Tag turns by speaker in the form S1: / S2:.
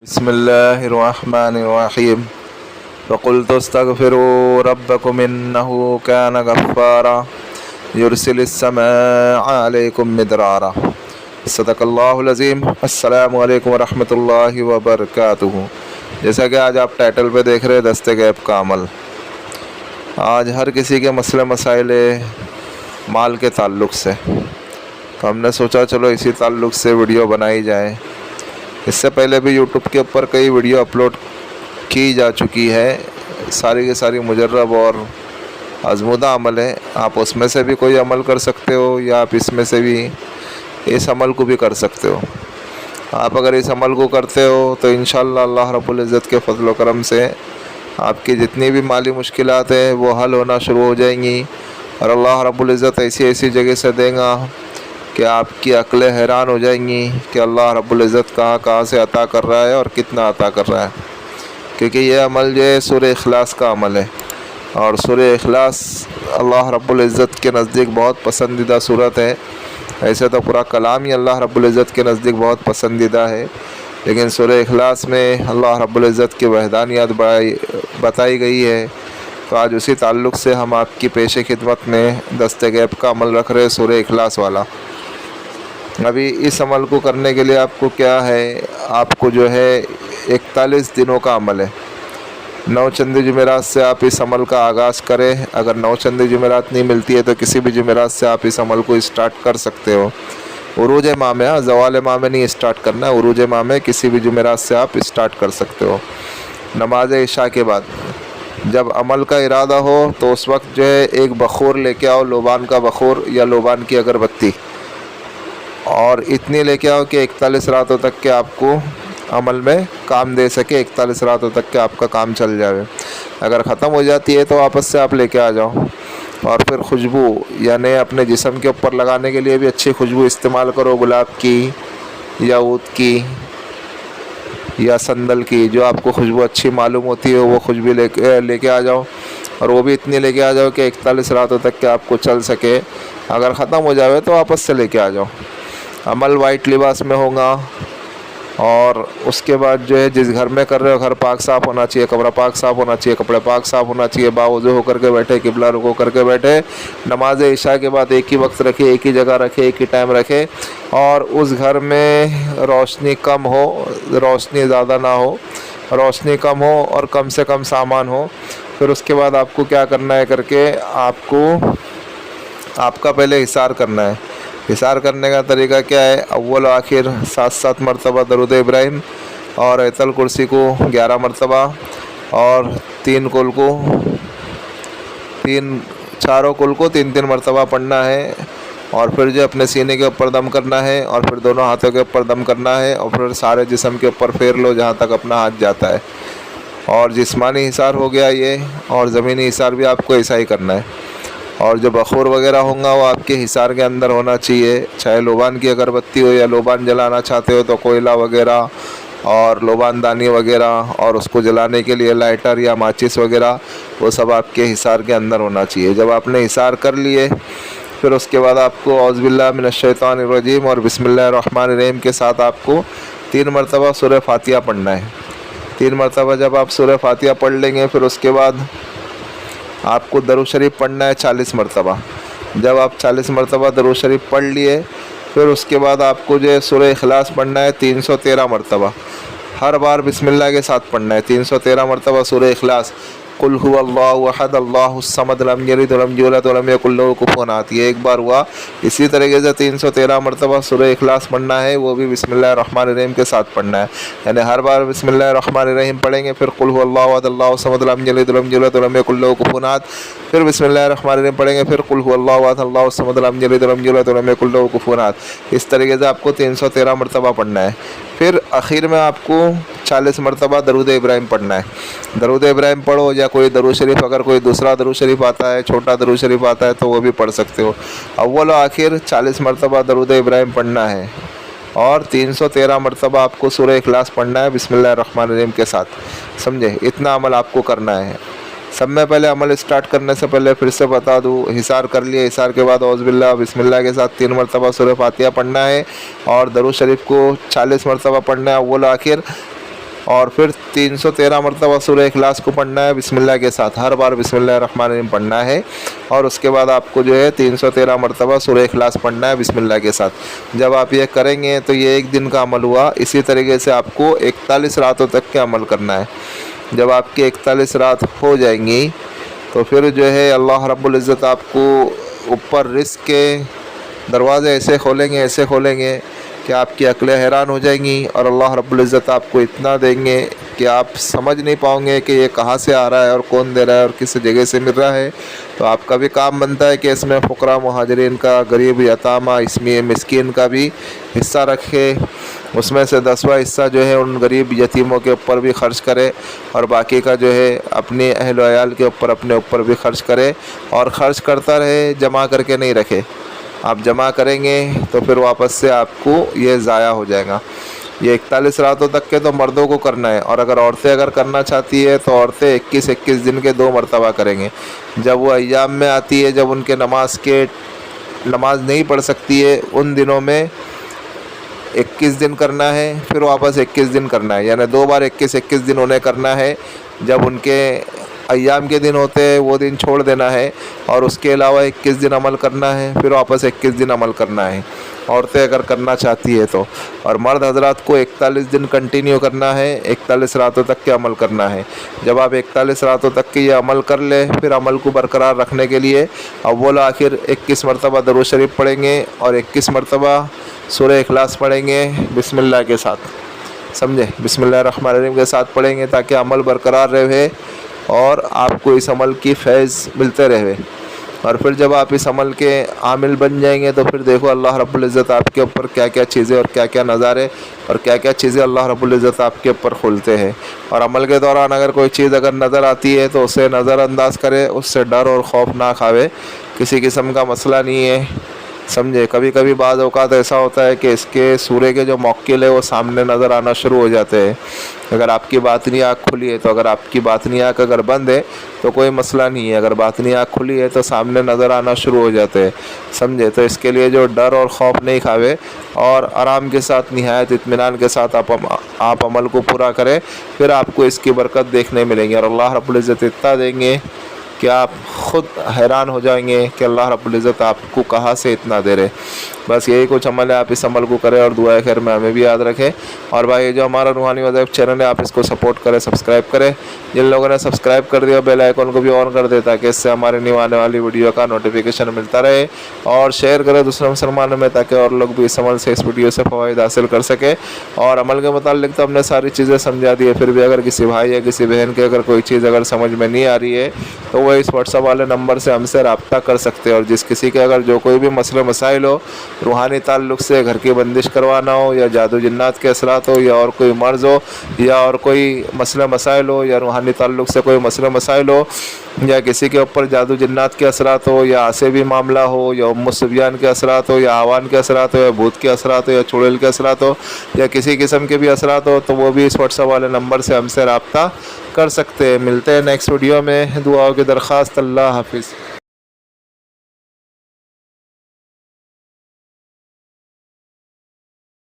S1: بسم الله الرحمن الرحيم وقلت استغفروا ربكم إنه كان غفارا يرسل السماء عليكم مدرارا صدق اللہ العظیم۔ السلام علیکم ورحمۃ اللہ وبرکاتہ۔ جیسا کہ آج آپ ٹائٹل پہ دیکھ رہے دست غیب کا عمل، آج ہر کسی کے مسئلے مسائل مال کے تعلق سے، تو ہم نے سوچا چلو اسی تعلق سے ویڈیو بنائی جائے۔ اس سے پہلے بھی یوٹیوب کے اوپر کئی ویڈیو اپلوڈ کی جا چکی ہے، ساری کی ساری مجرب اور آزمودہ عمل ہے۔ آپ اس میں سے بھی کوئی عمل کر سکتے ہو یا آپ اس میں سے بھی اس عمل کو بھی کر سکتے ہو۔ آپ اگر اس عمل کو کرتے ہو تو انشاءاللہ اللہ رب العزت کے فضل و کرم سے آپ کی جتنی بھی مالی مشکلات ہیں وہ حل ہونا شروع ہو جائیں گی، اور اللہ رب العزت ایسی ایسی جگہ سے دیں گا کہ آپ کی عقلیں حیران ہو جائیں گی کہ اللہ رب العزت کہاں سے عطا کر رہا ہے اور کتنا عطا کر رہا ہے۔ کیونکہ یہ عمل جو ہے سورہ اخلاص کا عمل ہے، اور سورہ اخلاص اللہ رب العزت کے نزدیک بہت پسندیدہ صورت ہے۔ ایسے تو پورا کلام ہی اللہ رب العزت کے نزدیک بہت پسندیدہ ہے، لیکن سورہ اخلاص میں اللہ رب العزت کی وحدانیت بتائی گئی ہے۔ تو آج اسی تعلق سے ہم آپ کی پیش خدمت میں دست غیب کا عمل رکھ رہے سورہ اخلاص والا۔ ابھی اس عمل کو کرنے کے لیے آپ کو کیا ہے، آپ کو جو ہے 41 دنوں کا عمل ہے۔ 9 چندی جمعرات سے آپ اس عمل کا آغاز کریں۔ اگر 9 چندی جمعرات نہیں ملتی ہے تو کسی بھی جمعرات سے آپ اس عمل کو اسٹارٹ کر سکتے ہو۔ عروج ماہ میں، زوال ماہ میں نہیں اسٹارٹ کرنا ہے، عروج ماہ میں کسی بھی جمعرات سے آپ اسٹارٹ کر سکتے ہو۔ نماز عشاء کے بعد جب عمل کا ارادہ ہو تو اس وقت جو ہے ایک بخور لے کے آؤ، لوبان کا بخور یا لوبان کی اگربتی، اور اتنی لے کے آؤ کہ 41 راتوں تک کے آپ کو عمل میں کام دے سکے، 41 راتوں تک کے آپ کا کام چل جائے۔ اگر ختم ہو جاتی ہے تو واپس سے آپ لے کے آ جاؤ۔ اور پھر خوشبو، یعنی اپنے جسم کے اوپر لگانے کے لیے بھی اچھی خوشبو استعمال کرو، گلاب کی یا عود کی یا سندل کی، جو آپ کو خوشبو اچھی معلوم ہوتی ہے وہ خوشبو لے کے آ جاؤ، اور وہ بھی اتنی لے کے آ جاؤ کہ 41 راتوں تک کے آپ کو چل سکے۔ اگر ختم ہو جاوے تو واپس سے لے کے آ جاؤ۔ عمل وائٹ لباس میں ہوگا، اور اس کے بعد جو ہے جس گھر میں کر رہے ہو گھر پاک صاف ہونا چاہیے، کمرہ پاک صاف ہونا چاہیے، کپڑے پاک صاف ہونا چاہیے، باوضو ہو کر کے بیٹھے، قبلہ رخ ہو کر کے بیٹھے۔ نماز عشاء کے بعد ایک ہی وقت رکھے، ایک ہی جگہ رکھے، ایک ہی ٹائم رکھے، اور اس گھر میں روشنی کم ہو، روشنی زیادہ نہ ہو، روشنی کم ہو اور کم سے کم سامان ہو۔ پھر اس کے بعد آپ کو کیا کرنا ہے کر کے آپ کا پہلے حصار کرنا ہے۔ حصار کرنے کا طریقہ کیا ہے، اول و آخر 7 مرتبہ درود ابراہیم، اور آیت الکرسی کو 11 مرتبہ، اور چاروں کل کو 3 مرتبہ پڑھنا ہے، اور پھر جو اپنے سینے کے اوپر دم کرنا ہے، اور پھر دونوں ہاتھوں کے اوپر دم کرنا ہے، اور پھر سارے جسم کے اوپر پھیر لو جہاں تک اپنا ہاتھ جاتا ہے۔ اور جسمانی حصار ہو گیا یہ، اور زمینی حصار بھی آپ کو ایسا ہی کرنا ہے۔ اور جو بخور وغیرہ ہوگا وہ آپ کے حصار کے اندر ہونا چاہیے، چاہے لوبان کی اگربتی ہو یا لوبان جلانا چاہتے ہو تو کوئلہ وغیرہ اور لوبان دانی وغیرہ، اور اس کو جلانے کے لیے لائٹر یا ماچس وغیرہ، وہ سب آپ کے حصار کے اندر ہونا چاہیے۔ جب آپ نے حصار کر لیے پھر اس کے بعد آپ کو اعوذ باللہ من الشیطان الرجیم اور بسم اللہ الرحمن الرحیم کے ساتھ آپ کو 3 مرتبہ سورہ فاتحہ پڑھنا ہے۔ 3 مرتبہ جب آپ سورہ فاتحہ پڑھ لیں گے پھر اس کے بعد آپ کو درود شریف پڑھنا ہے 40 مرتبہ۔ جب آپ 40 مرتبہ درود شریف پڑھ لیے پھر اس کے بعد آپ کو جو ہے سورہ اخلاص پڑھنا ہے 313 مرتبہ۔ ہر بار بسم اللہ کے ساتھ پڑھنا ہے 313 مرتبہ سورہ اخلاص۔ قل هو اللہ احد اللہ الصمد لم یلد ولم یولد ولم یکن لہ کفوا احد، یہ ایک بار ہوا۔ اسی طریقے سے 313 مرتبہ سورہ اخلاص پڑھنا ہے، وہ بھی بسم اللہ الرحمن الرحیم کے ساتھ پڑھنا ہے۔ یعنی ہر بار بسم اللہ الرحمن الرحیم پڑھیں گے، پھر قل هو اللہ احد اللہ الصمد لم یلد ولم یولد ولم یکن لہ کفوا احد، پھر بسم اللہ الرحمن الرحیم پڑھیں گے، پھر قل هو اللہ احد اللہ الصمد لم یلد ولم یولد ولم یکن لہ کفوا احد۔ اس طریقے سے آپ کو 313 مرتبہ پڑھنا ہے۔ پھر آخر میں آپ کو 40 مرتبہ درود ابراہیم پڑھنا ہے۔ درود ابراہیم پڑھو، یا کوئی درود شریف اگر کوئی دوسرا درود شریف آتا ہے، چھوٹا درود شریف آتا ہے تو وہ بھی پڑھ سکتے ہو۔ اول و آخر 40 مرتبہ درود ابراہیم پڑھنا ہے، اور 313 مرتبہ آپ کو سورہ اخلاص پڑھنا ہے بسم اللہ الرحمن الرحیم کے ساتھ۔ سمجھے؟ اتنا عمل آپ کو کرنا ہے۔ سب میں پہلے عمل اسٹارٹ کرنے سے پہلے پھر سے بتا دوں، حصار کر لیے، حصار کے بعد اعوذ باللہ بسم اللہ کے ساتھ 3 مرتبہ سورہ فاتحہ پڑھنا ہے، اور درود شریف کو 40 مرتبہ پڑھنا ہے اول و آخر۔ اور پھر 313 مرتبہ سورہ اخلاص کو پڑھنا ہے بسم اللہ کے ساتھ، ہر بار بسم اللہ الرحمن الرحیم پڑھنا ہے، اور اس کے بعد آپ کو جو ہے 313 مرتبہ سورہ اخلاص پڑھنا ہے بسم اللہ کے ساتھ۔ جب آپ یہ کریں گے تو یہ ایک دن کا عمل ہوا، اسی طریقے سے آپ کو 41 راتوں تک کے عمل کرنا ہے۔ جب آپ کی 41 رات ہو جائیں گی تو پھر جو ہے اللہ رب العزت آپ کو اوپر رزق کے دروازے ایسے کھولیں گے کہ آپ کی عقلیں حیران ہو جائیں گی، اور اللہ رب العزت آپ کو اتنا دیں گے کہ آپ سمجھ نہیں پاؤں گے کہ یہ کہاں سے آ رہا ہے اور کون دے رہا ہے اور کس جگہ سے مل رہا ہے۔ تو آپ کا بھی کام بنتا ہے کہ اس میں فقراء مہاجرین کا، غریب یتامہ مسکین کا بھی حصہ رکھے، اس میں سے 10واں حصہ جو ہے ان غریب یتیموں کے اوپر بھی خرچ کرے، اور باقی کا جو ہے اپنے اہل و عیال کے اوپر اپنے اوپر بھی خرچ کرے، اور خرچ کرتا رہے، جمع کر کے نہیں رکھے۔ آپ جمع کریں گے تو پھر واپس سے آپ کو یہ ضائع ہو جائے گا۔ یہ 41 راتوں تک کے تو مردوں کو کرنا ہے، اور اگر عورتیں کرنا چاہتی ہے تو عورتیں 21 دن کے 2 مرتبہ کریں گے۔ جب وہ ایام میں آتی ہے جب ان کے نماز نہیں پڑھ سکتی ہے، ان دنوں میں 21 دن کرنا ہے، پھر واپس 21 دن کرنا ہے، یعنی 2 بار 21 دن انہیں کرنا ہے۔ جب ان کے ایام کے دن ہوتے ہیں وہ دن چھوڑ دینا ہے، اور اس کے علاوہ 21 دن عمل کرنا ہے، پھر واپس 21 دن عمل کرنا ہے، عورتیں اگر کرنا چاہتی ہے تو۔ اور مرد حضرات کو 41 دن کنٹینیو کرنا ہے، 41 راتوں تک کے عمل کرنا ہے۔ جب آپ 41 راتوں تک کے یہ عمل کر لیں، پھر عمل کو برقرار رکھنے کے لیے اول آخر 21 مرتبہ درود شریف پڑھیں گے، اور 21 مرتبہ سورہ اخلاص پڑھیں گے بسم اللہ کے ساتھ، سمجھے؟ بسم اللہ الرحمن الرحیم کے ساتھ پڑھیں گے تاکہ عمل برقرار رہے اور آپ کو اس عمل کی فیض ملتے رہے۔ اور پھر جب آپ اس عمل کے عامل بن جائیں گے تو پھر دیکھو اللہ رب العزت آپ کے اوپر کیا کیا چیزیں اور کیا کیا نظارے اور کیا کیا چیزیں اللہ رب العزت آپ کے اوپر کھولتے ہیں۔ اور عمل کے دوران اگر کوئی چیز اگر نظر آتی ہے تو اسے نظر انداز کرے، اس سے ڈر اور خوف نہ کھاوے، کسی قسم کا مسئلہ نہیں ہے، سمجھے؟ کبھی کبھی بعض اوقات ایسا ہوتا ہے کہ اس کے سورے کے جو موکل ہے وہ سامنے نظر آنا شروع ہو جاتے ہیں۔ اگر آپ کی باطنی آنکھ کھلی ہے تو، اگر آپ کی باطنی آنکھ اگر بند ہے تو کوئی مسئلہ نہیں ہے، اگر باطنی آنکھ کھلی ہے تو سامنے نظر آنا شروع ہو جاتے ہیں، سمجھے؟ تو اس کے لیے جو ڈر اور خوف نہیں کھاوے، اور آرام کے ساتھ نہایت اطمینان کے ساتھ آپ عمل کو پورا کریں، پھر آپ کو اس کی برکت دیکھنے ملیں گی، اور اللہ رب العزت اتنا دیں گے کہ آپ خود حیران ہو جائیں گے کہ اللہ رب العزت آپ کو کہاں سے اتنا دے رہے۔ بس یہی کچھ عمل ہے، آپ اس عمل کو کریں اور دعائے خیر میں ہمیں بھی یاد رکھیں۔ اور بھائی جو ہمارا روحانی وظائف چینل ہے آپ اس کو سپورٹ کریں، سبسکرائب کریں، جن لوگوں نے سبسکرائب کر دیا بیل آئیکن کو بھی آن کر دے تاکہ اس سے ہمارے نیو آنے والی ویڈیو کا نوٹیفیکیشن ملتا رہے، اور شیئر کریں دوسرے مسلمانوں میں تاکہ اور لوگ بھی اس عمل سے، اس ویڈیو سے فوائد حاصل کر سکے۔ اور عمل کے متعلق تو ہم نے ساری چیزیں سمجھا دی ہے، پھر بھی اگر کسی بھائی یا کسی بہن کے اگر کوئی چیز اگر سمجھ میں نہیں آ رہی ہے تو وہ اس واٹس ایپ والے نمبر سے ہم سے رابطہ کر سکتے ہیں، اور جس کسی کے اگر جو کوئی بھی مسئلہ مسائل ہو، روحانی تعلق سے گھر کی بندش کروانا ہو، یا جادو جنات کے اثرات ہو، یا اور کوئی مرض ہو، یا اور کوئی مسئلہ مسائل ہو، یا روحانی تعلق سے کوئی مسئلہ مسائل ہو، یا کسی کے اوپر جادو جنات کے اثرات ہو، یا عصبی معاملہ ہو، یا ام الصبیان کے اثرات ہو، یا آوان کے اثرات ہو، یا بھوت کے اثرات ہو، یا چڑیل کے اثرات ہو، یا کسی قسم کے بھی اثرات ہو، تو وہ بھی اس واٹس ایپ والے نمبر سے ہم سے رابطہ کر سکتے ہیں۔ ملتے ہیں نیکسٹ ویڈیو میں، دعاؤں کی درخواست۔ اللہ حافظ۔